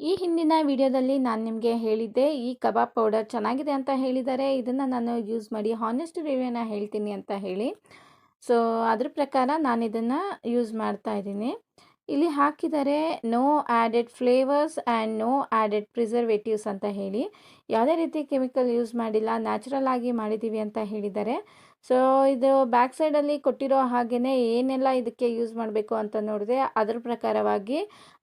ಈ ಹಿಂದಿನ ವಿಡಿಯೋದಲ್ಲಿ ನಾನು ನಿಮಗೆ ಹೇಳಿದ್ದೆ ಈ ಕಬಾಬ್ ಪೌಡರ್ ಚೆನ್ನಾಗಿದೆ ಅಂತ ಹೇಳಿದ್ದಾರೆ. ಇದನ್ನು ನಾನು ಯೂಸ್ ಮಾಡಿ ಹಾನೆಸ್ಟ್ ರಿವ್ಯೂನ ಹೇಳ್ತೀನಿ ಅಂತ ಹೇಳಿ. ಸೊ ಅದ್ರ ಪ್ರಕಾರ ನಾನು ಇದನ್ನು ಯೂಸ್ ಮಾಡ್ತಾ ಇದ್ದೀನಿ. ಇಲ್ಲಿ ಹಾಕಿದ್ದಾರೆ no added flavours and no added preservatives ಅಂತ ಹೇಳಿ. ಯಾವುದೇ ರೀತಿ ಕೆಮಿಕಲ್ ಯೂಸ್ ಮಾಡಿಲ್ಲ, ನ್ಯಾಚುರಲ್ ಆಗಿ ಮಾಡಿದ್ದೀವಿ ಅಂತ ಹೇಳಿದ್ದಾರೆ. ಸೊ ಇದು ಬ್ಯಾಕ್ ಸೈಡಲ್ಲಿ ಕೊಟ್ಟಿರೋ ಹಾಗೆಯೇ ಏನೆಲ್ಲ ಇದಕ್ಕೆ ಯೂಸ್ ಮಾಡಬೇಕು ಅಂತ ನೋಡಿದೆ. ಅದರ ಪ್ರಕಾರವಾಗಿ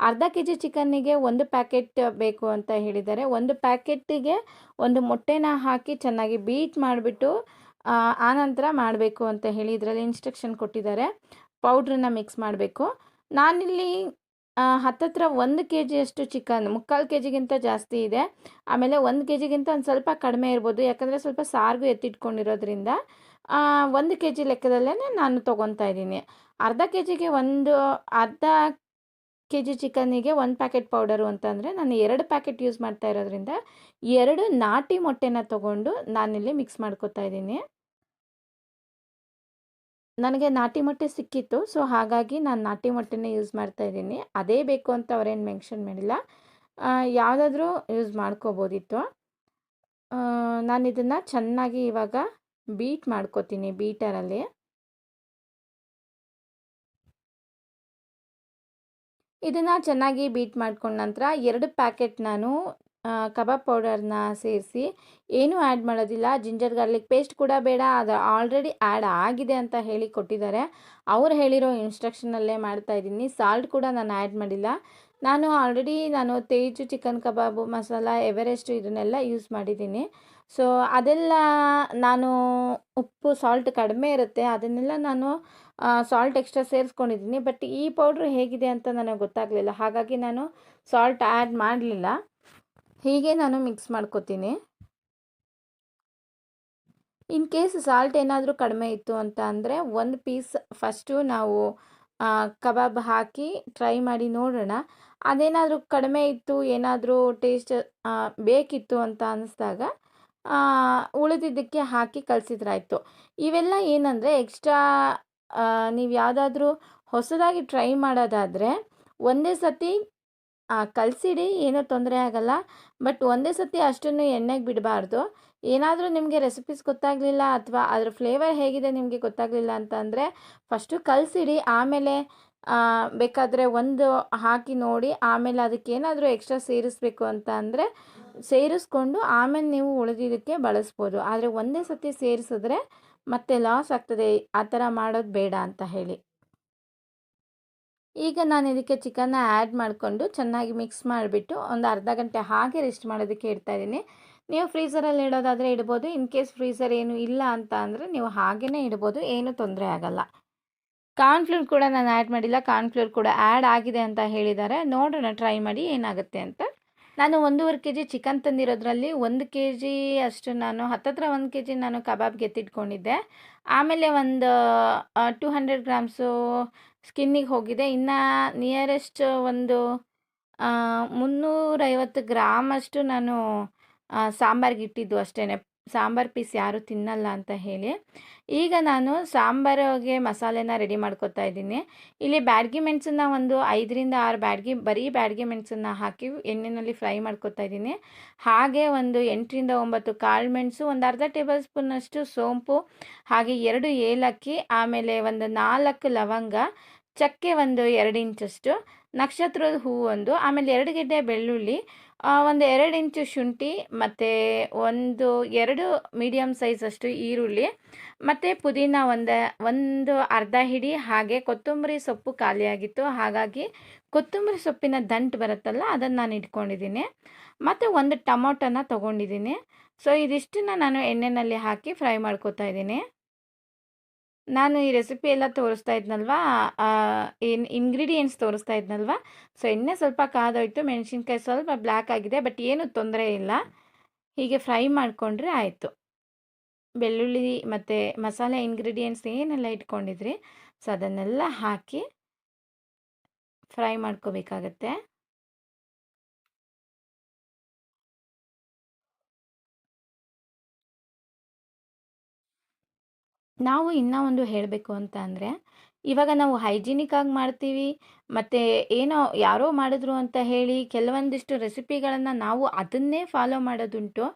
ಅರ್ಧ ಕೆ ಜಿ ಚಿಕನ್ನಿಗೆ 1 ಪ್ಯಾಕೆಟ್ ಬೇಕು ಅಂತ ಹೇಳಿದ್ದಾರೆ. 1 ಪ್ಯಾಕೆಟ್ಟಿಗೆ 1 ಮೊಟ್ಟೆನ ಹಾಕಿ ಚೆನ್ನಾಗಿ ಬೀಟ್ ಮಾಡಿಬಿಟ್ಟು ಆನಂತರ ಮಾಡಬೇಕು ಅಂತ ಹೇಳಿ ಇದರಲ್ಲಿ ಇನ್ಸ್ಟ್ರಕ್ಷನ್ ಕೊಟ್ಟಿದ್ದಾರೆ. ಪೌಡ್ರನ್ನ ಮಿಕ್ಸ್ ಮಾಡಬೇಕು. ನಾನಿಲ್ಲಿ ಹತ್ತತ್ರ 1 ಕೆ ಜಿಯಷ್ಟು ಚಿಕನ್, 3/4 ಕೆ ಜಿಗಿಂತ ಜಾಸ್ತಿ ಇದೆ. ಆಮೇಲೆ 1 ಕೆ ಜಿಗಿಂತ ಒಂದು ಸ್ವಲ್ಪ ಕಡಿಮೆ ಇರ್ಬೋದು, ಯಾಕಂದರೆ ಸ್ವಲ್ಪ ಸಾರಿಗೂ ಎತ್ತಿಟ್ಕೊಂಡಿರೋದ್ರಿಂದ 1 ಕೆ ಜಿ ಲೆಕ್ಕದಲ್ಲೇ ನಾನು ತೊಗೊತಾ ಇದ್ದೀನಿ. ಅರ್ಧ ಕೆ ಜಿಗೆ ಅರ್ಧ ಕೆ ಜಿ ಚಿಕನ್ನಿಗೆ 1 ಪ್ಯಾಕೆಟ್ ಪೌಡರು ಅಂತಂದರೆ ನಾನು 2 ಪ್ಯಾಕೆಟ್ ಯೂಸ್ ಮಾಡ್ತಾ ಇರೋದ್ರಿಂದ 2 ನಾಟಿ ಮೊಟ್ಟೆನ ತೊಗೊಂಡು ನಾನಿಲ್ಲಿ ಮಿಕ್ಸ್ ಮಾಡ್ಕೊತಾ ಇದ್ದೀನಿ. ನನಗೆ ನಾಟಿ ಮೊಟ್ಟೆ ಸಿಕ್ಕಿತ್ತು, ಸೊ ಹಾಗಾಗಿ ನಾನು ನಾಟಿ ಮೊಟ್ಟೆನೇ ಯೂಸ್ ಮಾಡ್ತಾ ಇದ್ದೀನಿ. ಅದೇ ಬೇಕು ಅಂತ ಅವರೇನು ಮೆನ್ಷನ್ ಮಾಡಿಲ್ಲ, ಯಾವುದಾದ್ರೂ ಯೂಸ್ ಮಾಡ್ಕೋಬೋದಿತ್ತು. ನಾನು ಇದನ್ನು ಚೆನ್ನಾಗಿ ಇವಾಗ ಬೀಟ್ ಮಾಡ್ಕೋತೀನಿ ಬೀಟರಲ್ಲಿ. ಇದನ್ನು ಚೆನ್ನಾಗಿ ಬೀಟ್ ಮಾಡ್ಕೊಂಡ ನಂತರ 2 ಪ್ಯಾಕೆಟ್ ನಾನು ಕಬಾಬ್ ಪೌಡರ್ನ ಸೇರಿಸಿ, ಏನೂ ಆ್ಯಡ್ ಮಾಡೋದಿಲ್ಲ. ಜಿಂಜರ್ ಗಾರ್ಲಿಕ್ ಪೇಸ್ಟ್ ಕೂಡ ಬೇಡ, ಅದು ಆಲ್ರೆಡಿ ಆ್ಯಡ್ ಆಗಿದೆ ಅಂತ ಹೇಳಿ ಕೊಟ್ಟಿದ್ದಾರೆ. ಅವ್ರು ಹೇಳಿರೋ ಇನ್ಸ್ಟ್ರಕ್ಷನಲ್ಲೇ ಮಾಡ್ತಾಯಿದ್ದೀನಿ. ಸಾಲ್ಟ್ ಕೂಡ ನಾನು ಆ್ಯಡ್ ಮಾಡಿಲ್ಲ. ನಾನು ತೇಜು ಚಿಕನ್ ಕಬಾಬು ಮಸಾಲ, ಎವರೆಸ್ಟ್ ಇದನ್ನೆಲ್ಲ ಯೂಸ್ ಮಾಡಿದ್ದೀನಿ. ಸೊ ಅದೆಲ್ಲ ನಾನು ಉಪ್ಪು ಸಾಲ್ಟ್ ಕಡಿಮೆ ಇರುತ್ತೆ, ಅದನ್ನೆಲ್ಲ ನಾನು ಸಾಲ್ಟ್ ಎಕ್ಸ್ಟ್ರಾ ಸೇರಿಸ್ಕೊಂಡಿದ್ದೀನಿ. ಬಟ್ ಈ ಪೌಡ್ರ್ ಹೇಗಿದೆ ಅಂತ ನನಗೆ ಗೊತ್ತಾಗಲಿಲ್ಲ, ಹಾಗಾಗಿ ನಾನು ಸಾಲ್ಟ್ ಆ್ಯಡ್ ಮಾಡಲಿಲ್ಲ. ಹೀಗೆ ನಾನು ಮಿಕ್ಸ್ ಮಾಡ್ಕೋತೀನಿ. ಇನ್ ಕೇಸ್ ಸಾಲ್ಟ್ ಏನಾದರೂ ಕಡಿಮೆ ಇತ್ತು ಅಂತ ಅಂದರೆ 1 ಪೀಸ್ ಫಸ್ಟು ನಾವು ಕಬಾಬ್ ಹಾಕಿ ಟ್ರೈ ಮಾಡಿ ನೋಡೋಣ. ಅದೇನಾದರೂ ಕಡಿಮೆ ಇತ್ತು, ಏನಾದರೂ ಟೇಸ್ಟ್ ಬೇಕಿತ್ತು ಅಂತ ಅನ್ನಿಸ್ದಾಗ ಉಳಿದಿದ್ದಕ್ಕೆ ಹಾಕಿ ಕಳಿಸಿದ್ರಾಯ್ತು. ಇವೆಲ್ಲ ಏನಂದರೆ ಎಕ್ಸ್ಟ್ರಾ ನೀವು ಯಾವುದಾದ್ರೂ ಹೊಸದಾಗಿ ಟ್ರೈ ಮಾಡೋದಾದರೆ ಒಂದೇ ಸತಿ ಕಲಸಿಡಿ, ಏನೂ ತೊಂದರೆ ಆಗಲ್ಲ. ಬಟ್ ಒಂದೇ ಸತಿ ಅಷ್ಟನ್ನು ಎಣ್ಣೆಗೆ ಬಿಡಬಾರ್ದು. ಏನಾದರೂ ನಿಮಗೆ ರೆಸಿಪೀಸ್ ಗೊತ್ತಾಗಲಿಲ್ಲ ಅಥವಾ ಅದರ ಫ್ಲೇವರ್ ಹೇಗಿದೆ ನಿಮಗೆ ಗೊತ್ತಾಗಲಿಲ್ಲ ಅಂತ ಅಂದರೆ ಫಸ್ಟು ಕಲಸಿಡಿ, ಆಮೇಲೆ ಬೇಕಾದರೆ ಒಂದು ಹಾಕಿ ನೋಡಿ, ಆಮೇಲೆ ಅದಕ್ಕೇನಾದರೂ ಎಕ್ಸ್ಟ್ರಾ ಸೇರಿಸ್ಬೇಕು ಅಂತ ಅಂದರೆ ಸೇರಿಸ್ಕೊಂಡು ಆಮೇಲೆ ನೀವು ಉಳಿದಿದ್ದಕ್ಕೆ ಬಳಸ್ಬೋದು. ಆದರೆ ಒಂದೇ ಸತಿ ಸೇರಿಸಿದ್ರೆ ಮತ್ತೆ ಲಾಸ್ ಆಗ್ತದೆ, ಆ ಥರ ಮಾಡೋದು ಬೇಡ ಅಂತ ಹೇಳಿ. ಈಗ ನಾನು ಇದಕ್ಕೆ ಚಿಕನ್ನ ಆ್ಯಡ್ ಮಾಡಿಕೊಂಡು ಚೆನ್ನಾಗಿ ಮಿಕ್ಸ್ ಮಾಡಿಬಿಟ್ಟು ಒಂದು ಅರ್ಧ ಗಂಟೆ ಹಾಗೆ ರೆಸ್ಟ್ ಮಾಡೋದಕ್ಕೆ ಇಡ್ತಾಯಿದ್ದೀನಿ. ನೀವು ಫ್ರೀಝರಲ್ಲಿ ಇಡೋದಾದರೆ ಇಡ್ಬೋದು. ಇನ್ ಕೇಸ್ ಫ್ರೀಝರ್ ಏನು ಇಲ್ಲ ಅಂತ ಅಂದರೆ ನೀವು ಹಾಗೇ ಇಡ್ಬೋದು, ಏನೂ ತೊಂದರೆ ಆಗಲ್ಲ. ಕಾರ್ನ್ಫ್ಲೋರ್ ಕೂಡ ನಾನು ಆ್ಯಡ್ ಮಾಡಿಲ್ಲ, ಕಾರ್ನ್ಫ್ಲೋರ್ ಕೂಡ ಆ್ಯಡ್ ಆಗಿದೆ ಅಂತ ಹೇಳಿದ್ದಾರೆ. ನೋಡೋಣ ಟ್ರೈ ಮಾಡಿ ಏನಾಗುತ್ತೆ ಅಂತ. ನಾನು 1.5 ಕೆ ಜಿ ಚಿಕನ್ ತಂದಿರೋದ್ರಲ್ಲಿ 1 ಕೆ ಜಿ ಅಷ್ಟು ನಾನು ಹತ್ತತ್ರ 1 ಕೆ ಜಿ ನಾನು ಕಬಾಬ್ಗೆ ಎತ್ತಿಟ್ಕೊಂಡಿದ್ದೆ. ಆಮೇಲೆ ಒಂದು 200 ಗ್ರಾಮ್ಸು ಸ್ಕಿನ್ನಿಗೆ ಹೋಗಿದೆ. ಇನ್ನು ನಿಯರೆಸ್ಟ್ ಒಂದು 350 ಗ್ರಾಮಷ್ಟು ನಾನು ಸಾಂಬಾರಿಗೆ ಇಟ್ಟಿದ್ದು ಅಷ್ಟೇ. ಸಾಂಬಾರು ಪೀಸ್ ಯಾರೂ ತಿನ್ನಲ್ಲ ಅಂತ ಹೇಳಿ. ಈಗ ನಾನು ಸಾಂಬಾರಿಗೆ ಮಸಾಲೆನ ರೆಡಿ ಮಾಡ್ಕೊತಾ ಇದ್ದೀನಿ. ಇಲ್ಲಿ ಬ್ಯಾಡಗಿ ಮೆಣಸನ್ನು ಒಂದು 5ರಿಂದ 6 ಬರೀ ಬ್ಯಾಡಗಿ ಮೆಣಸನ್ನು ಹಾಕಿ ಎಣ್ಣೆಯಲ್ಲಿ ಫ್ರೈ ಮಾಡ್ಕೊತಾ ಇದ್ದೀನಿ. ಹಾಗೆ ಒಂದು 8ರಿಂದ 9 ಕಾಳು ಮೆಣಸು, ಒಂದು ಅರ್ಧ ಟೇಬಲ್ ಸ್ಪೂನಷ್ಟು ಸೋಂಪು, ಹಾಗೆ 2 ಏಲಕ್ಕಿ, ಆಮೇಲೆ ಒಂದು 4 ಲವಂಗ, ಚಕ್ಕೆ ಒಂದು 2 ಇಂಚಷ್ಟು, ನಕ್ಷತ್ರದ ಹೂವು ಒಂದು, ಆಮೇಲೆ 2 ಗೆಡ್ಡೆ ಬೆಳ್ಳುಳ್ಳಿ, ಒಂದು 2 ಇಂಚು ಶುಂಠಿ, ಮತ್ತು 2 ಮೀಡಿಯಮ್ ಸೈಜಷ್ಟು ಈರುಳ್ಳಿ, ಮತ್ತು ಪುದೀನ ಒಂದು ಅರ್ಧ ಹಿಡಿ, ಹಾಗೆ ಕೊತ್ತಂಬರಿ ಸೊಪ್ಪು ಖಾಲಿಯಾಗಿತ್ತು, ಹಾಗಾಗಿ ಕೊತ್ತಂಬರಿ ಸೊಪ್ಪಿನ ದಂಟು ಬರುತ್ತಲ್ಲ ಅದನ್ನು ನಾನು ಇಟ್ಕೊಂಡಿದ್ದೀನಿ. ಮತ್ತು ಒಂದು ಟೊಮೊಟೊನ ತೊಗೊಂಡಿದ್ದೀನಿ. ಸೊ ಇದಿಷ್ಟನ್ನು ನಾನು ಎಣ್ಣೆಯಲ್ಲಿ ಹಾಕಿ ಫ್ರೈ ಮಾಡ್ಕೊತಾ ಇದ್ದೀನಿ. ನಾನು ಈ ರೆಸಿಪಿ ಎಲ್ಲ ತೋರಿಸ್ತಾ ಇದ್ನಲ್ವಾ, ಇಂಗ್ರೀಡಿಯೆಂಟ್ಸ್ ತೋರಿಸ್ತಾ ಇದ್ನಲ್ವಾ, ಸೊ ಎಣ್ಣೆ ಸ್ವಲ್ಪ ಕಾದೋಯ್ತು, ಮೆಣಸಿನ್ಕಾಯಿ ಸ್ವಲ್ಪ ಬ್ಲ್ಯಾಕ್ ಆಗಿದೆ, ಬಟ್ ಏನೂ ತೊಂದರೆ ಇಲ್ಲ. ಹೀಗೆ ಫ್ರೈ ಮಾಡಿಕೊಂಡ್ರೆ ಆಯಿತು. ಬೆಳ್ಳುಳ್ಳಿ ಮತ್ತು ಮಸಾಲೆ ಇಂಗ್ರೀಡಿಯೆಂಟ್ಸ್ ಏನೆಲ್ಲ ಇಟ್ಕೊಂಡಿದ್ರಿ ಸೊ ಅದನ್ನೆಲ್ಲ ಹಾಕಿ ಫ್ರೈ ಮಾಡ್ಕೋಬೇಕಾಗತ್ತೆ. ನಾವು ಇನ್ನೂ ಒಂದು ಹೇಳಬೇಕು ಅಂತ ಅಂದರೆ, ಇವಾಗ ನಾವು ಹೈಜಿನಿಕ್ ಆಗಿ ಮಾಡ್ತೀವಿ, ಮತ್ತು ಏನೋ ಯಾರೋ ಮಾಡಿದ್ರು ಅಂತ ಹೇಳಿ ಕೆಲವೊಂದಿಷ್ಟು ರೆಸಿಪಿಗಳನ್ನು ನಾವು ಅದನ್ನೇ ಫಾಲೋ ಮಾಡೋದುಂಟು.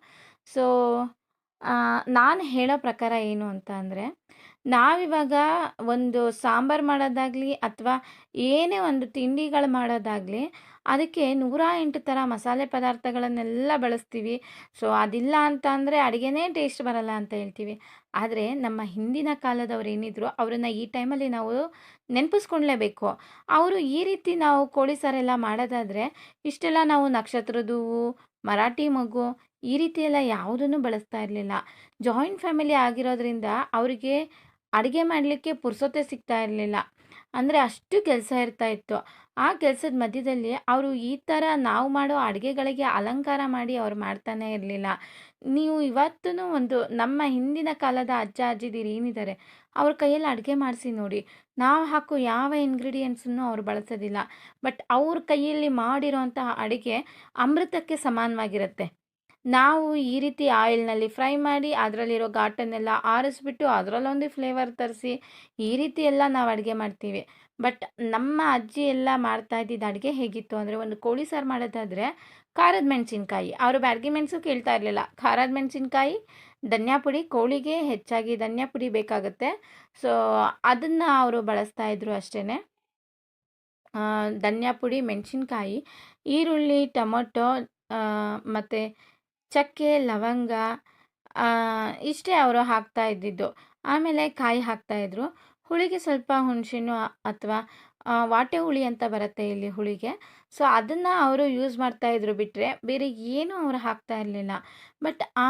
ಸೊ, ನಾನು ಹೇಳೋ ಪ್ರಕಾರ ಏನು ಅಂತ ಅಂದರೆ, ನಾವಿವಾಗ ಒಂದು ಸಾಂಬಾರು ಮಾಡೋದಾಗಲಿ ಅಥವಾ ಏನೇ ಒಂದು ತಿಂಡಿಗಳು ಮಾಡೋದಾಗಲಿ, ಅದಕ್ಕೆ 108 ಥರ ಮಸಾಲೆ ಪದಾರ್ಥಗಳನ್ನೆಲ್ಲ ಬಳಸ್ತೀವಿ. ಸೊ, ಅದಿಲ್ಲ ಅಂತ ಅಂದರೆ ಅಡುಗೆನೇ ಟೇಸ್ಟ್ ಬರಲ್ಲ ಅಂತ ಹೇಳ್ತೀವಿ. ಆದರೆ ನಮ್ಮ ಹಿಂದಿನ ಕಾಲದವ್ರು ಏನಿದ್ರು ಅವರನ್ನ ಈ ಟೈಮಲ್ಲಿ ನಾವು ನೆನಪಿಸ್ಕೊಳ್ಲೇಬೇಕು. ಅವರು ಈ ರೀತಿ ನಾವು ಕೋಳಿ ಸಾರೆಲ್ಲ ಮಾಡೋದಾದರೆ ಇಷ್ಟೆಲ್ಲ ನಾವು ನಕ್ಷತ್ರದ ಹೂವು, ಮರಾಠಿ ಮೊಗ್ಗು ಈ ರೀತಿ ಎಲ್ಲ ಯಾವುದನ್ನು ಬಳಸ್ತಾ ಇರಲಿಲ್ಲ. ಜಾಯಿಂಟ್ ಫ್ಯಾಮಿಲಿ ಆಗಿರೋದ್ರಿಂದ ಅವರಿಗೆ ಅಡುಗೆ ಮಾಡಲಿಕ್ಕೆ ಪುರ್ಸೊತ್ತೇ ಸಿಗ್ತಾ ಇರಲಿಲ್ಲ. ಅಂದರೆ ಅಷ್ಟು ಕೆಲಸ ಇರ್ತಾ ಇತ್ತು. ಆ ಕೆಲಸದ ಮಧ್ಯದಲ್ಲಿ ಅವರು ಈ ಥರ ನಾವು ಮಾಡೋ ಅಡುಗೆಗಳಿಗೆ ಅಲಂಕಾರ ಮಾಡಿ ಅವ್ರು ಮಾಡ್ತಾನೇ ಇರಲಿಲ್ಲ. ನೀವು ಇವತ್ತೂ ಒಂದು ನಮ್ಮ ಹಿಂದಿನ ಕಾಲದ ಅಜ್ಜ ಅಜ್ಜಿದಿರು ಏನಿದ್ದಾರೆ ಅವ್ರ ಕೈಯಲ್ಲಿ ಅಡುಗೆ ಮಾಡಿಸಿ ನೋಡಿ. ನಾವು ಹಾಕೋ ಯಾವ ಇಂಗ್ರೀಡಿಯೆಂಟ್ಸನ್ನು ಅವ್ರು ಬಳಸೋದಿಲ್ಲ. ಬಟ್ ಅವ್ರ ಕೈಯಲ್ಲಿ ಮಾಡಿರೋಂತಹ ಅಡುಗೆ ಅಮೃತಕ್ಕೆ ಸಮಾನವಾಗಿರುತ್ತೆ. ನಾವು ಈ ರೀತಿ ಆಯಿಲ್ನಲ್ಲಿ ಫ್ರೈ ಮಾಡಿ ಅದರಲ್ಲಿರೋ ಘಾಟನ್ನೆಲ್ಲ ಆರಿಸ್ಬಿಟ್ಟು ಅದರಲ್ಲೊಂದು ಫ್ಲೇವರ್ ತರಿಸಿ ಈ ರೀತಿ ಎಲ್ಲ ನಾವು ಅಡುಗೆ ಮಾಡ್ತೀವಿ. ಬಟ್ ನಮ್ಮ ಅಜ್ಜಿ ಎಲ್ಲ ಮಾಡ್ತಾ ಇದ್ದಿದ್ದು ಅಡುಗೆ ಹೇಗಿತ್ತು ಅಂದರೆ, ಒಂದು ಕೋಳಿ ಸಾರು ಮಾಡೋದಾದರೆ ಖಾರದ ಮೆಣಸಿನ್ಕಾಯಿ, ಅವರು ಬ್ಯಾಡಗಿ ಮೆಣಸು ಕೇಳ್ತಾ ಇರಲಿಲ್ಲ. ಖಾರದ ಮೆಣಸಿನ್ಕಾಯಿ, ಧನಿಯಾ ಪುಡಿ, ಕೋಳಿಗೆ ಹೆಚ್ಚಾಗಿ ಧನಿಯಾ ಪುಡಿ ಬೇಕಾಗುತ್ತೆ. ಸೊ, ಅದನ್ನು ಅವರು ಬಳಸ್ತಾ ಇದ್ರು ಅಷ್ಟೇ. ಧನಿಯಾ ಪುಡಿ, ಮೆಣಸಿನ್ಕಾಯಿ, ಈರುಳ್ಳಿ, ಟೊಮೊಟೊ ಮತ್ತು ಚಕ್ಕೆ, ಲವಂಗ ಇಷ್ಟೇ ಅವರು ಹಾಕ್ತಾ ಇದ್ದಿದ್ದು. ಆಮೇಲೆ ಕಾಯಿ ಹಾಕ್ತಾಯಿದ್ರು. ಹುಳಿಗೆ ಸ್ವಲ್ಪ ಹುಣಸೆಹಣ್ಣು ಅಥವಾ ವಾಟೆ ಹುಳಿ ಅಂತ ಬರುತ್ತೆ ಇಲ್ಲಿ ಹುಳಿಗೆ. ಸೊ, ಅದನ್ನು ಅವರು ಯೂಸ್ ಮಾಡ್ತಾಯಿದ್ರು ಬಿಟ್ಟರೆ ಬೇರೆ ಏನೂ ಅವರು ಹಾಕ್ತಾ ಇರಲಿಲ್ಲ. ಬಟ್ ಆ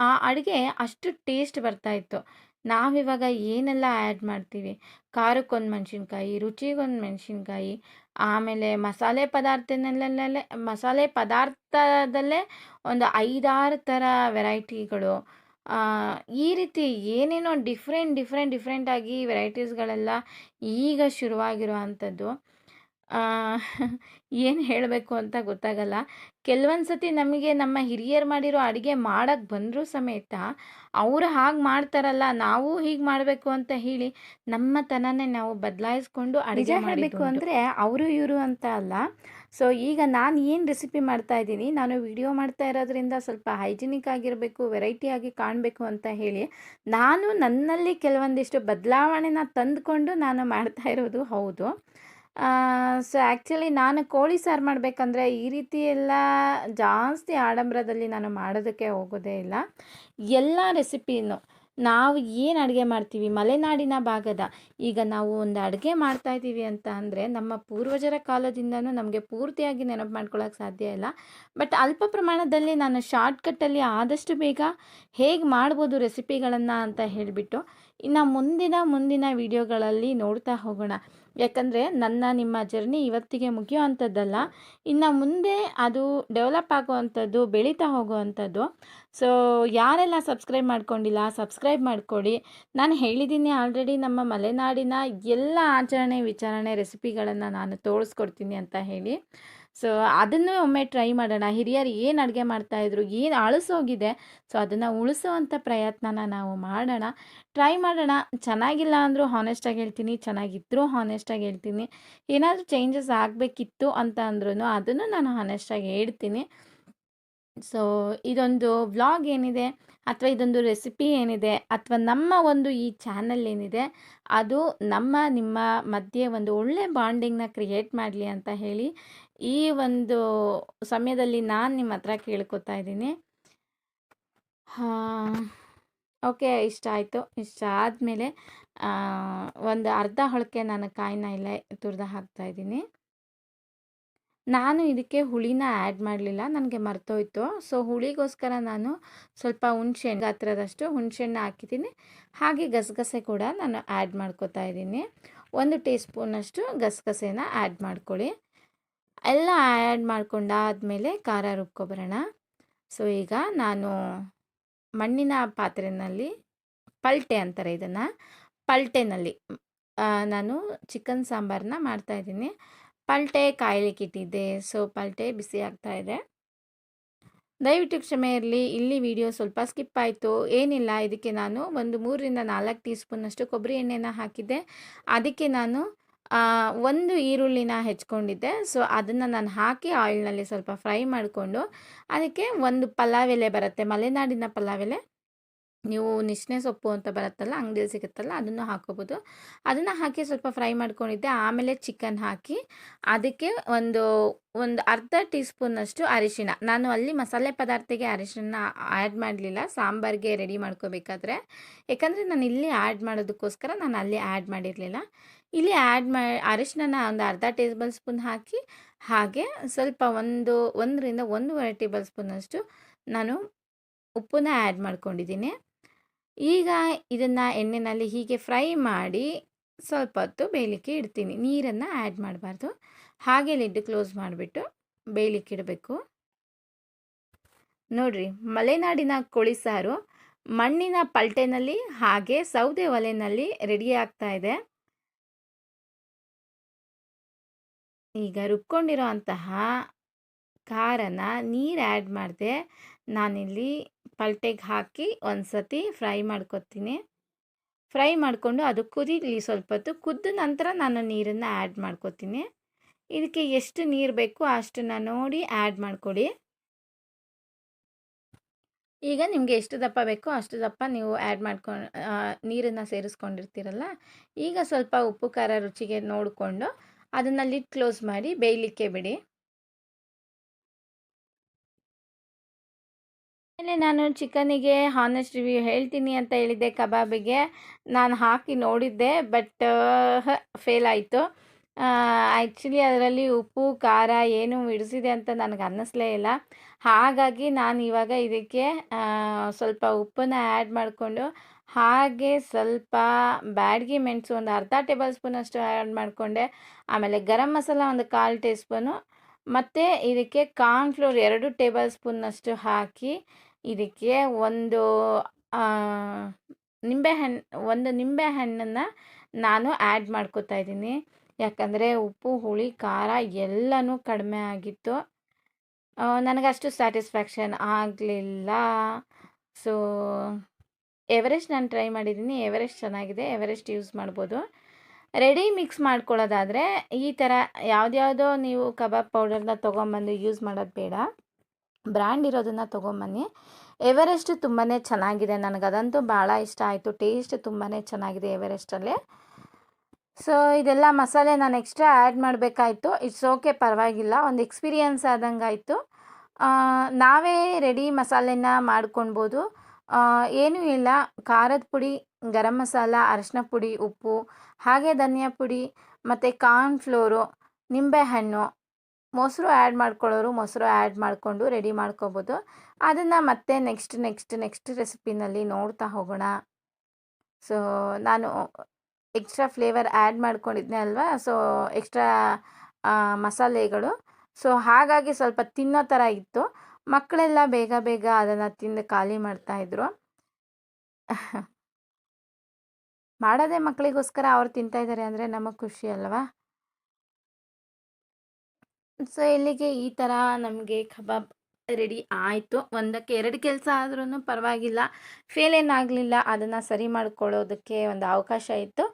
ಆ ಅಡುಗೆ ಅಷ್ಟು ಟೇಸ್ಟ್ ಬರ್ತಾಯಿತ್ತು. ನಾವಿವಾಗ ಏನೆಲ್ಲ ಆ್ಯಡ್ ಮಾಡ್ತೀವಿ, ಖಾರಕ್ಕೊಂದು ಮೆಣಸಿನ್ಕಾಯಿ, ರುಚಿಗೊಂದು ಮೆಣಸಿನ್ಕಾಯಿ, ಆಮೇಲೆ ಮಸಾಲೆ ಪದಾರ್ಥದಲ್ಲೇ ಒಂದು 5-6 ಥರ ವೆರೈಟಿಗಳು. ಈ ರೀತಿ ಏನೇನೋ ಡಿಫ್ರೆಂಟಾಗಿ ವೆರೈಟೀಸ್ಗಳೆಲ್ಲ ಈಗ ಶುರುವಾಗಿರೋ ಅಂಥದ್ದು. ಏನು ಹೇಳಬೇಕು ಅಂತ ಗೊತ್ತಾಗಲ್ಲ. ಕೆಲವೊಂದು ಸತಿ ನಮಗೆ ನಮ್ಮ ಹಿರಿಯರು ಮಾಡಿರೋ ಅಡುಗೆ ಮಾಡಕ್ಕೆ ಬಂದರೂ ಸಮೇತ ಅವರು ಹಾಗೆ ಮಾಡ್ತಾರಲ್ಲ, ನಾವು ಹೀಗೆ ಮಾಡಬೇಕು ಅಂತ ಹೇಳಿ ನಮ್ಮ ತನನೇ ನಾವು ಬದಲಾಯಿಸ್ಕೊಂಡು ನಿಜ ಅಡುಗೆ ಹೇಳಬೇಕು ಮಾಡಿದ್ದು ಉಂಟು. ಅಂದರೆ ಅವರು ಇವರು ಅಂತ ಅಲ್ಲ. ಸೊ, ಈಗ ನಾನು ಏನು ರೆಸಿಪಿ ಮಾಡ್ತಾ ಇದ್ದೀನಿ, ನಾನು ವಿಡಿಯೋ ಮಾಡ್ತಾ ಇರೋದ್ರಿಂದ ಸ್ವಲ್ಪ ಹೈಜಿನಿಕ್ ಆಗಿರಬೇಕು, ವೆರೈಟಿಯಾಗಿ ಕಾಣಬೇಕು ಅಂತ ಹೇಳಿ ನಾನು ನನ್ನಲ್ಲಿ ಕೆಲವೊಂದಿಷ್ಟು ಬದಲಾವಣೆನ ತಂದುಕೊಂಡು ನಾನು ಮಾಡ್ತಾ ಇರೋದು ಹೌದು. ಸೊ, ಆ್ಯಕ್ಚುಲಿ ನಾನು ಕೋಳಿ ಸಾರು ಮಾಡಬೇಕಂದ್ರೆ ಈ ರೀತಿ ಎಲ್ಲ ಜಾಸ್ತಿ ಆಡಂಬರದಲ್ಲಿ ನಾನು ಮಾಡೋದಕ್ಕೆ ಹೋಗೋದೇ ಇಲ್ಲ. ಎಲ್ಲ ರೆಸಿಪಿನೂ ನಾವು ಏನು ಅಡುಗೆ ಮಾಡ್ತೀವಿ ಮಲೆನಾಡಿನ ಭಾಗದ, ಈಗ ನಾವು ಒಂದು ಅಡುಗೆ ಮಾಡ್ತಾಯಿದ್ದೀವಿ ಅಂತ ಅಂದರೆ ನಮ್ಮ ಪೂರ್ವಜರ ಕಾಲದಿಂದನೂ ನಮಗೆ ಪೂರ್ತಿಯಾಗಿ ನೆನಪು ಮಾಡ್ಕೊಳ್ಳೋಕೆ ಸಾಧ್ಯ ಇಲ್ಲ. ಬಟ್ ಅಲ್ಪ ಪ್ರಮಾಣದಲ್ಲಿ ನಾನು ಶಾರ್ಟ್ಕಟ್ಟಲ್ಲಿ ಆದಷ್ಟು ಬೇಗ ಹೇಗೆ ಮಾಡ್ಬೋದು ರೆಸಿಪಿಗಳನ್ನು ಅಂತ ಹೇಳಿಬಿಟ್ಟು ಇನ್ನು ಮುಂದಿನ ವೀಡಿಯೋಗಳಲ್ಲಿ ನೋಡ್ತಾ ಹೋಗೋಣ. ಯಾಕಂದರೆ ನಿಮ್ಮ ಜರ್ನಿ ಇವತ್ತಿಗೆ ಮುಗಿಯೋ ಅಂಥದ್ದಲ್ಲ, ಇನ್ನು ಮುಂದೆ ಅದು ಡೆವಲಪ್ ಆಗೋವಂಥದ್ದು, ಬೆಳೀತಾ ಹೋಗುವಂಥದ್ದು. ಸೊ, ಯಾರೆಲ್ಲ ಸಬ್ಸ್ಕ್ರೈಬ್ ಮಾಡ್ಕೊಂಡಿಲ್ಲ ಸಬ್ಸ್ಕ್ರೈಬ್ ಮಾಡ್ಕೊಳ್ಳಿ. ನಾನು ಹೇಳಿದ್ದೀನಿ ಆಲ್ರೆಡಿ ನಮ್ಮ ಮಲೆನಾಡಿನ ಎಲ್ಲ ಆಚರಣೆ ವಿಚಾರಣೆ ರೆಸಿಪಿಗಳನ್ನು ನಾನು ತೋರಿಸ್ಕೊಡ್ತೀನಿ ಅಂತ ಹೇಳಿ. ಸೊ, ಅದನ್ನು ಒಮ್ಮೆ ಟ್ರೈ ಮಾಡೋಣ. ಹಿರಿಯರು ಏನು ಅಡುಗೆ ಮಾಡ್ತಾಯಿದ್ರು, ಏನು ಅಳಿಸೋಗಿದೆ, ಸೊ ಅದನ್ನು ಉಳಿಸೋವಂಥ ಪ್ರಯತ್ನನ ನಾವು ಮಾಡೋಣ, ಟ್ರೈ ಮಾಡೋಣ. ಚೆನ್ನಾಗಿಲ್ಲ ಅಂದರೂ ಹಾನೆಸ್ಟಾಗಿ ಹೇಳ್ತೀನಿ, ಚೆನ್ನಾಗಿದ್ದರೂ ಹಾನೆಸ್ಟಾಗಿ ಹೇಳ್ತೀನಿ. ಏನಾದರೂ ಚೇಂಜಸ್ ಆಗಬೇಕಿತ್ತು ಅಂತ ಅಂದ್ರೂ ಅದನ್ನು ನಾನು ಹಾನೆಸ್ಟಾಗಿ ಹೇಳ್ತೀನಿ. ಸೊ, ಇದೊಂದು ವ್ಲಾಗ್ ಏನಿದೆ ಅಥವಾ ಇದೊಂದು ರೆಸಿಪಿ ಏನಿದೆ ಅಥವಾ ನಮ್ಮ ಒಂದು ಈ ಚಾನಲ್ ಏನಿದೆ ಅದು ನಿಮ್ಮ ಮಧ್ಯೆ ಒಂದು ಒಳ್ಳೆ ಬಾಂಡಿಂಗ್ನ ಕ್ರಿಯೇಟ್ ಮಾಡಲಿ ಅಂತ ಹೇಳಿ ಈ ಒಂದು ಸಮಯದಲ್ಲಿ ನಾನು ನಿಮ್ಮ ಹತ್ರ ಕೇಳ್ಕೊತಾ ಇದ್ದೀನಿ. ಓಕೆ, ಇಷ್ಟ ಆಯಿತು. ಇಷ್ಟ ಆದಮೇಲೆ ಒಂದು ಅರ್ಧ ಹೊಳಕೆ ನಾನು ಕಾಯಿನ ಇಲ್ಲೇ ತುರಿದು ಹಾಕ್ತಾಯಿದ್ದೀನಿ. ನಾನು ಇದಕ್ಕೆ ಹುಳಿನ ಆ್ಯಡ್ ಮಾಡಲಿಲ್ಲ, ನನಗೆ ಮರ್ತೋಯ್ತು. ಸೊ, ಹುಳಿಗೋಸ್ಕರ ನಾನು ಸ್ವಲ್ಪ ಹುಣಸೆಹಣ್ಣು ಗಾತ್ರದಷ್ಟು ಹುಣಸೆಹಣ್ಣು ಹಾಕಿದ್ದೀನಿ. ಹಾಗೆ ಗಸಗಸೆ ಕೂಡ ನಾನು ಆ್ಯಡ್ ಮಾಡ್ಕೋತಾ ಇದ್ದೀನಿ. 1 ಟೀ ಸ್ಪೂನಷ್ಟು ಗಸಗಸೆನ ಆ್ಯಡ್ ಮಾಡ್ಕೊಳ್ಳಿ. ಎಲ್ಲ ಆ್ಯಡ್ ಮಾಡ್ಕೊಂಡಾದಮೇಲೆ ಖಾರ ರುಬ್ಕೊಬರೋಣ. ಸೊ, ಈಗ ನಾನು ಮಣ್ಣಿನ ಪಾತ್ರೆಯಲ್ಲಿ, ಪಲ್ಟೆ ಅಂತಾರೆ ಇದನ್ನು, ಪಲ್ಟೆನಲ್ಲಿ ನಾನು ಚಿಕನ್ ಸಾಂಬಾರನ್ನ ಮಾಡ್ತಾಯಿದ್ದೀನಿ. ಪಲ್ಟೆ ಕಾಯ್ಲಿಕ್ಕೆ ಇಟ್ಟಿದ್ದೆ. ಸೊ, ಪಲ್ಟೆ ಬಿಸಿ ಆಗ್ತಾಯಿದೆ. ದಯವಿಟ್ಟು ಕ್ಷಮೆ ಇರಲಿ. ಇಲ್ಲಿ ವಿಡಿಯೋ ಸ್ವಲ್ಪ ಸ್ಕಿಪ್ ಆಯಿತು. ಏನಿಲ್ಲ, ಇದಕ್ಕೆ ನಾನು ಒಂದು 3 ರಿಂದ 4 ಟೀ ಸ್ಪೂನಷ್ಟು ಕೊಬ್ಬರಿ ಎಣ್ಣೆನ ಹಾಕಿದ್ದೆ. ಅದಕ್ಕೆ ನಾನು 1 ಈರುಳ್ಳಿನ ಹೆಚ್ಕೊಂಡಿದ್ದೆ. ಸೊ ಅದನ್ನು ನಾನು ಹಾಕಿ ಆಯಿಲ್ನಲ್ಲಿ ಸ್ವಲ್ಪ ಫ್ರೈ ಮಾಡಿಕೊಂಡು, ಅದಕ್ಕೆ ಒಂದು ಪಲಾವ್ ಎಲೆ ಬರುತ್ತೆ, ಮಲೆನಾಡಿನ ಪಲಾವ್ ಎಲೆ. ನೀವು ನಿಶನೆ ಸೊಪ್ಪು ಅಂತ ಬರುತ್ತಲ್ಲ, ಅಂಗಡಿಯಲ್ಲಿ ಸಿಗುತ್ತಲ್ಲ, ಅದನ್ನು ಹಾಕೋಬೋದು. ಅದನ್ನು ಹಾಕಿ ಸ್ವಲ್ಪ ಫ್ರೈ ಮಾಡ್ಕೊಂಡಿದ್ದೆ. ಆಮೇಲೆ ಚಿಕನ್ ಹಾಕಿ ಅದಕ್ಕೆ ಒಂದು ಅರ್ಧ ಟೀ ಸ್ಪೂನಷ್ಟು ಅರಿಶಿಣ. ನಾನು ಅಲ್ಲಿ ಮಸಾಲೆ ಪದಾರ್ಥಕ್ಕೆ ಅರಿಶಿಣ ಆ್ಯಡ್ ಮಾಡಲಿಲ್ಲ, ಸಾಂಬಾರಿಗೆ ರೆಡಿ ಮಾಡ್ಕೋಬೇಕಾದ್ರೆ. ಯಾಕಂದರೆ ನಾನು ಇಲ್ಲಿ ಆ್ಯಡ್ ಮಾಡೋದಕ್ಕೋಸ್ಕರ ನಾನು ಅಲ್ಲಿ ಆ್ಯಡ್ ಮಾಡಿರಲಿಲ್ಲ. ಇಲ್ಲಿ ಅರಿಶಿಣನ ಒಂದು ಅರ್ಧ ಟೇಬಲ್ ಸ್ಪೂನ್ ಹಾಕಿ, ಹಾಗೆ ಸ್ವಲ್ಪ 1 ರಿಂದ 1.5 ಟೇಬಲ್ ಸ್ಪೂನಷ್ಟು ನಾನು ಉಪ್ಪನ್ನ ಆ್ಯಡ್ ಮಾಡ್ಕೊಂಡಿದ್ದೀನಿ. ಈಗ ಇದನ್ನು ಎಣ್ಣೆಯಲ್ಲಿ ಹೀಗೆ ಫ್ರೈ ಮಾಡಿ ಸ್ವಲ್ಪ ಹೊತ್ತು ಬೇಯಲಿಕ್ಕೆ ಇಡ್ತೀನಿ. ನೀರನ್ನು ಆ್ಯಡ್ ಮಾಡಬಾರ್ದು, ಹಾಗೆ ಲಿಡ್ ಕ್ಲೋಸ್ ಮಾಡಿಬಿಟ್ಟು ಬೇಯಲಿಕ್ಕೆ ಇಡಬೇಕು. ನೋಡಿರಿ, ಮಲೆನಾಡಿನ ಕೋಳಿ ಸಾರು ಮಣ್ಣಿನ ಪಲ್ಟೆನಲ್ಲಿ ಹಾಗೆ ಸೌದೆ ಒಲೆಯಲ್ಲಿ ರೆಡಿ ಆಗ್ತಾ ಇದೆ. ಈಗ ರುಬ್ಕೊಂಡಿರೋ ಅಂತಹ ಖಾರನ ನೀರು ಆ್ಯಡ್ ಮಾಡಿದೆ. ನಾನಿಲ್ಲಿ ಪಲ್ಟೆಗೆ ಹಾಕಿ ಒಂದು ಸತಿ ಫ್ರೈ ಮಾಡ್ಕೊತೀನಿ. ಫ್ರೈ ಮಾಡಿಕೊಂಡು ಅದು ಕುದೀಲಿ ಸ್ವಲ್ಪ ಹೊತ್ತು. ಕುದ್ದ ನಂತರ ನಾನು ನೀರನ್ನು ಆ್ಯಡ್ ಮಾಡ್ಕೊತೀನಿ. ಇದಕ್ಕೆ ಎಷ್ಟು ನೀರು ಬೇಕೋ ಅಷ್ಟನ್ನು ನೋಡಿ ಆ್ಯಡ್ ಮಾಡಿಕೊಡಿ. ಈಗ ನಿಮಗೆ ಎಷ್ಟು ದಪ್ಪ ಬೇಕೋ ಅಷ್ಟು ದಪ್ಪ ನೀವು ಆ್ಯಡ್ ಮಾಡ್ಕೊಂಡು ನೀರನ್ನು ಸೇರಿಸ್ಕೊಂಡಿರ್ತೀರಲ್ಲ, ಈಗ ಸ್ವಲ್ಪ ಉಪ್ಪು ಖಾರ ರುಚಿಗೆ ನೋಡಿಕೊಂಡು ಅದನ್ನು ಲಿಡ್ ಕ್ಲೋಸ್ ಮಾಡಿ ಬೇಯಲಿಕ್ಕೆ ಬಿಡಿ. ಆಮೇಲೆ ನಾನು ಚಿಕನಿಗೆ ಹಾನೆಸ್ಟ್ ರಿವ್ಯೂ ಹೇಳ್ತೀನಿ ಅಂತ ಹೇಳಿದ್ದೆ. ಕಬಾಬಿಗೆ ನಾನು ಹಾಕಿ ನೋಡಿದ್ದೆ, ಬಟ್ ಫೇಲ್ ಆಯಿತು. ಆ್ಯಕ್ಚುಲಿ ಅದರಲ್ಲಿ ಉಪ್ಪು ಖಾರ ಏನು ಹಿಡಿಸಿದೆ ಅಂತ ನನಗೆ ಅನ್ನಿಸ್ಲೇ ಇಲ್ಲ. ಹಾಗಾಗಿ ನಾನು ಇವಾಗ ಇದಕ್ಕೆ ಸ್ವಲ್ಪ ಉಪ್ಪನ್ನು ಆ್ಯಡ್ ಮಾಡಿಕೊಂಡು, ಹಾಗೆ ಸ್ವಲ್ಪ ಬ್ಯಾಡಗಿ ಮೆಣಸು ಒಂದು ಅರ್ಧ ಟೇಬಲ್ ಸ್ಪೂನಷ್ಟು ಆ್ಯಡ್ ಮಾಡಿಕೊಂಡೆ. ಆಮೇಲೆ ಗರಂ ಮಸಾಲ ಒಂದು 1/4 ಟೀ ಸ್ಪೂನು, ಮತ್ತು ಇದಕ್ಕೆ ಕಾರ್ನ್ಫ್ಲೋರ್ 2 ಟೇಬಲ್ ಸ್ಪೂನ್ನಷ್ಟು ಹಾಕಿ ಇದಕ್ಕೆ ಒಂದು ನಿಂಬೆಹಣ್ಣನ್ನು ನಾನು ಆ್ಯಡ್ ಮಾಡ್ಕೋತಾ ಇದ್ದೀನಿ. ಯಾಕಂದರೆ ಉಪ್ಪು ಹುಳಿ ಖಾರ ಎಲ್ಲನೂ ಕಡಿಮೆ ಆಗಿತ್ತು. ನನಗಷ್ಟು ಸ್ಯಾಟಿಸ್ಫ್ಯಾಕ್ಷನ್ ಆಗಲಿಲ್ಲ. ಸೊ ಎವರೆಸ್ಟ್ ನಾನು ಟ್ರೈ ಮಾಡಿದ್ದೀನಿ. ಎವರೆಸ್ಟ್ ಚೆನ್ನಾಗಿದೆ, ಎವರೆಸ್ಟ್ ಯೂಸ್ ಮಾಡ್ಬೋದು. ರೆಡಿ ಮಿಕ್ಸ್ ಮಾಡ್ಕೊಳ್ಳೋದಾದರೆ ಈ ಥರ ಯಾವುದ್ಯಾವುದೋ ನೀವು ಕಬಾಬ್ ಪೌಡರ್ನ ತೊಗೊಂಬಂದು ಯೂಸ್ ಮಾಡೋದು ಬೇಡ, ಬ್ರ್ಯಾಂಡ್ ಇರೋದನ್ನು ತೊಗೊಂಬನ್ನಿ. ಎವರೆಸ್ಟ್ ತುಂಬಾ ಚೆನ್ನಾಗಿದೆ, ನನಗದಂತೂ ಭಾಳ ಇಷ್ಟ ಆಯಿತು. ಟೇಸ್ಟ್ ತುಂಬಾ ಚೆನ್ನಾಗಿದೆ ಎವರೆಸ್ಟಲ್ಲಿ. ಸೊ ಇದೆಲ್ಲ ಮಸಾಲೆ ನಾನು ಎಕ್ಸ್ಟ್ರಾ ಆ್ಯಡ್ ಮಾಡಬೇಕಾಯ್ತು. ಇಟ್ಸ್ ಓಕೆ, ಪರವಾಗಿಲ್ಲ, ಒಂದು ಎಕ್ಸ್ಪೀರಿಯನ್ಸ್ ಆದಂಗೆ ಆಯಿತು. ನಾವೇ ರೆಡಿ ಮಸಾಲೆನ ಮಾಡ್ಕೊಳ್ಬೋದು. ಏನೂ ಇಲ್ಲ, ಖಾರದ ಪುಡಿ, ಗರಂ ಮಸಾಲ, ಅರಿಶಿನ ಪುಡಿ, ಉಪ್ಪು, ಹಾಗೆ ಧನಿಯಾ ಪುಡಿ, ಮತ್ತು ಕಾರ್ನ್ಫ್ಲೋರು, ನಿಂಬೆಹಣ್ಣು, ಮೊಸರು ಆ್ಯಡ್ ಮಾಡ್ಕೊಳ್ಳೋರು ಮೊಸರು ಆ್ಯಡ್ ಮಾಡಿಕೊಂಡು ರೆಡಿ ಮಾಡ್ಕೊಬೋದು. ಅದನ್ನು ಮತ್ತೆ ನೆಕ್ಸ್ಟ್ ರೆಸಿಪಿನಲ್ಲಿ ನೋಡ್ತಾ ಹೋಗೋಣ. ಸೊ ನಾನು ಎಕ್ಸ್ಟ್ರಾ ಫ್ಲೇವರ್ ಆ್ಯಡ್ ಮಾಡ್ಕೊಂಡಿದ್ದೆ ಅಲ್ವಾ, ಸೊ ಎಕ್ಸ್ಟ್ರಾ ಮಸಾಲೆಗಳು. ಸೊ ಹಾಗಾಗಿ ಸ್ವಲ್ಪ ತಿನ್ನೋ ಥರ ಇತ್ತು. ಮಕ್ಕಳೆಲ್ಲ ಬೇಗ ಅದನ್ನು ತಿಂದು ಖಾಲಿ ಮಾಡ್ತಾಯಿದ್ರು. ಮಾಡೋದೇ ಮಕ್ಕಳಿಗೋಸ್ಕರ, ಅವ್ರು ತಿಂತಾಯಿದ್ದಾರೆ ಅಂದರೆ ನಮಗೆ ಖುಷಿ ಅಲ್ವಾ. ಸೊ ಇಲ್ಲಿಗೆ ಈ ಥರ ನಮಗೆ ಕಬಾಬ್ ರೆಡಿ ಆಯಿತು. ಒಂದಕ್ಕೆ 2 ಕೆಲಸ ಆದ್ರೂ ಪರವಾಗಿಲ್ಲ, ಫೇಲ್ ಏನಾಗಲಿಲ್ಲ. ಅದನ್ನು ಸರಿ ಮಾಡ್ಕೊಳ್ಳೋದಕ್ಕೆ ಒಂದು ಅವಕಾಶ ಇತ್ತು.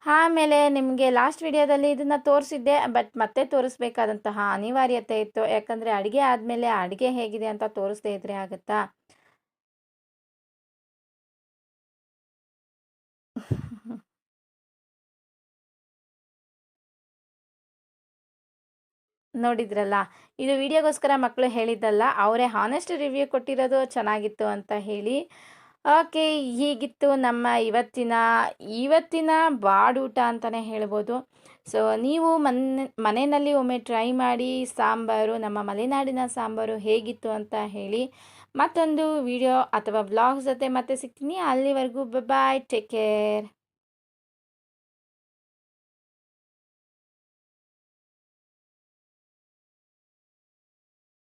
ಆಮೇಲೆ ನಿಮಗೆ ಲಾಸ್ಟ್ ವಿಡಿಯೋದಲ್ಲಿ ಇದನ್ನು ತೋರಿಸಿದ್ದೆ, ಬಟ್ ಮತ್ತೆ ತೋರಿಸ್ಬೇಕಾದಂತಹ ಅನಿವಾರ್ಯತೆ ಇತ್ತು. ಯಾಕಂದರೆ ಅಡುಗೆ ಆದಮೇಲೆ ಅಡುಗೆ ಹೇಗಿದೆ ಅಂತ ತೋರಿಸ್ದೇ ಇದ್ರೆ ಆಗುತ್ತಾ. ನೋಡಿದ್ರಲ್ಲ, ಇದು ವಿಡಿಯೋಗೋಸ್ಕರ ಮಕ್ಕಳು ಹೇಳಿದ್ದಲ್ಲ, ಅವರೇ ಹಾನೆಸ್ಟ್ ರಿವ್ಯೂ ಕೊಟ್ಟಿರೋದು ಚೆನ್ನಾಗಿತ್ತು ಅಂತ ಹೇಳಿ. ಓಕೆ, ಹೀಗಿತ್ತು ನಮ್ಮ ಇವತ್ತಿನ ಬಾಡೂಟ ಅಂತಲೇ ಹೇಳ್ಬೋದು. ಸೊ ನೀವು ಮನೆಯಲ್ಲಿ ಒಮ್ಮೆ ಟ್ರೈ ಮಾಡಿ ಸಾಂಬಾರು, ನಮ್ಮ ಮಲೆನಾಡಿನ ಸಾಂಬಾರು ಹೇಗಿತ್ತು ಅಂತ ಹೇಳಿ. ಮತ್ತೊಂದು ವಿಡಿಯೋ ಅಥವಾ ವ್ಲಾಗ್ ಜೊತೆ ಮತ್ತೆ ಸಿಗ್ತೀನಿ. ಅಲ್ಲಿವರೆಗೂ ಬಾಯ್, ಟೇಕ್ ಕೇರ್.